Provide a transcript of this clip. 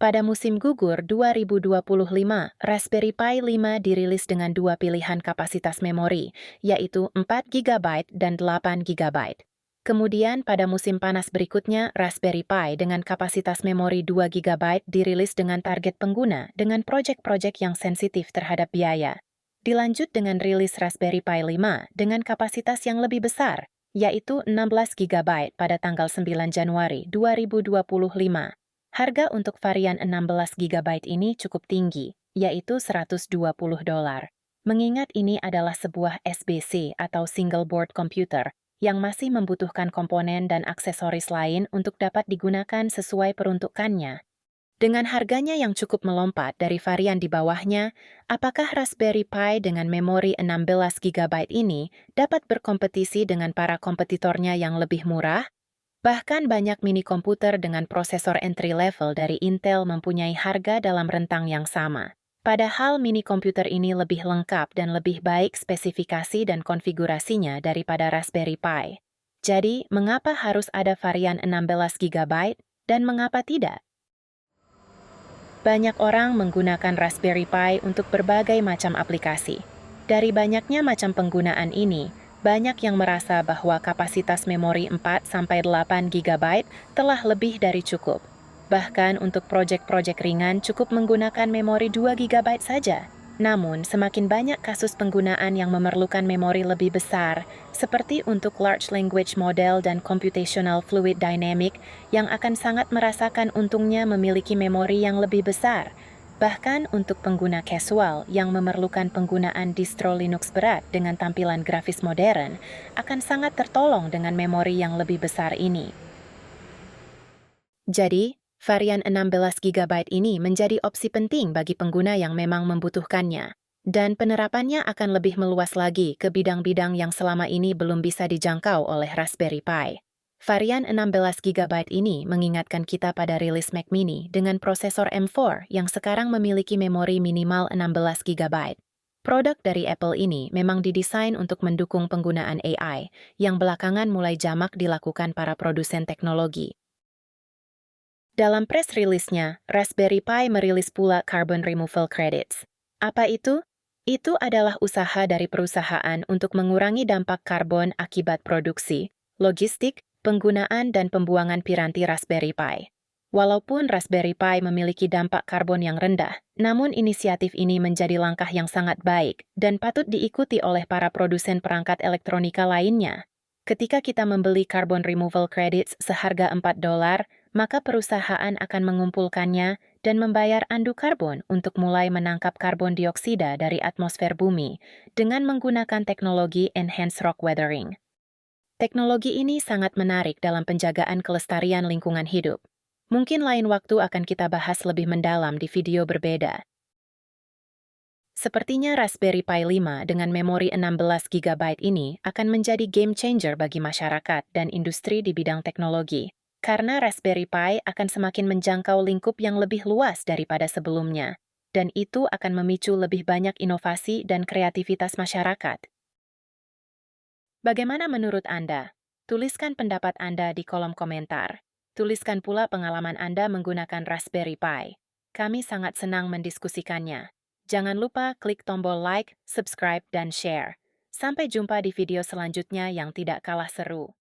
Pada musim gugur 2025, Raspberry Pi 5 dirilis dengan dua pilihan kapasitas memori, yaitu 4 GB dan 8 GB. Kemudian pada musim panas berikutnya, Raspberry Pi dengan kapasitas memori 2 GB dirilis dengan target pengguna dengan proyek-proyek yang sensitif terhadap biaya. Dilanjut dengan rilis Raspberry Pi 5 dengan kapasitas yang lebih besar, yaitu 16 GB pada tanggal 9 Januari 2025. Harga untuk varian 16 GB ini cukup tinggi, yaitu $120. Mengingat ini adalah sebuah SBC atau Single Board Computer yang masih membutuhkan komponen dan aksesoris lain untuk dapat digunakan sesuai peruntukannya. Dengan harganya yang cukup melompat dari varian di bawahnya, apakah Raspberry Pi dengan memori 16 GB ini dapat berkompetisi dengan para kompetitornya yang lebih murah? Bahkan banyak mini komputer dengan prosesor entry-level dari Intel mempunyai harga dalam rentang yang sama. Padahal mini komputer ini lebih lengkap dan lebih baik spesifikasi dan konfigurasinya daripada Raspberry Pi. Jadi, mengapa harus ada varian 16 GB dan mengapa tidak? Banyak orang menggunakan Raspberry Pi untuk berbagai macam aplikasi. Dari banyaknya macam penggunaan ini, banyak yang merasa bahwa kapasitas memori 4-8 GB telah lebih dari cukup. Bahkan untuk proyek-proyek ringan cukup menggunakan memori 2 GB saja. Namun, semakin banyak kasus penggunaan yang memerlukan memori lebih besar, seperti untuk large language model dan computational fluid dynamic, yang akan sangat merasakan untungnya memiliki memori yang lebih besar. Bahkan untuk pengguna casual yang memerlukan penggunaan distro Linux berat dengan tampilan grafis modern, akan sangat tertolong dengan memori yang lebih besar ini. Jadi, varian 16 GB ini menjadi opsi penting bagi pengguna yang memang membutuhkannya, dan penerapannya akan lebih meluas lagi ke bidang-bidang yang selama ini belum bisa dijangkau oleh Raspberry Pi. Varian 16 GB ini mengingatkan kita pada rilis Mac mini dengan prosesor M4 yang sekarang memiliki memori minimal 16 GB. Produk dari Apple ini memang didesain untuk mendukung penggunaan AI, yang belakangan mulai jamak dilakukan para produsen teknologi. Dalam press release-nya, Raspberry Pi merilis pula Carbon Removal Credits. Apa itu? Itu adalah usaha dari perusahaan untuk mengurangi dampak karbon akibat produksi, logistik, penggunaan dan pembuangan piranti Raspberry Pi. Walaupun Raspberry Pi memiliki dampak karbon yang rendah, namun inisiatif ini menjadi langkah yang sangat baik dan patut diikuti oleh para produsen perangkat elektronika lainnya. Ketika kita membeli Carbon Removal Credits seharga $4, maka perusahaan akan mengumpulkannya dan membayar andu karbon untuk mulai menangkap karbon dioksida dari atmosfer bumi dengan menggunakan teknologi Enhanced Rock Weathering. Teknologi ini sangat menarik dalam penjagaan kelestarian lingkungan hidup. Mungkin lain waktu akan kita bahas lebih mendalam di video berbeda. Sepertinya Raspberry Pi 5 dengan memori 16 GB ini akan menjadi game changer bagi masyarakat dan industri di bidang teknologi, karena Raspberry Pi akan semakin menjangkau lingkup yang lebih luas daripada sebelumnya, dan itu akan memicu lebih banyak inovasi dan kreativitas masyarakat. Bagaimana menurut Anda? Tuliskan pendapat Anda di kolom komentar. Tuliskan pula pengalaman Anda menggunakan Raspberry Pi. Kami sangat senang mendiskusikannya. Jangan lupa klik tombol like, subscribe, dan share. Sampai jumpa di video selanjutnya yang tidak kalah seru.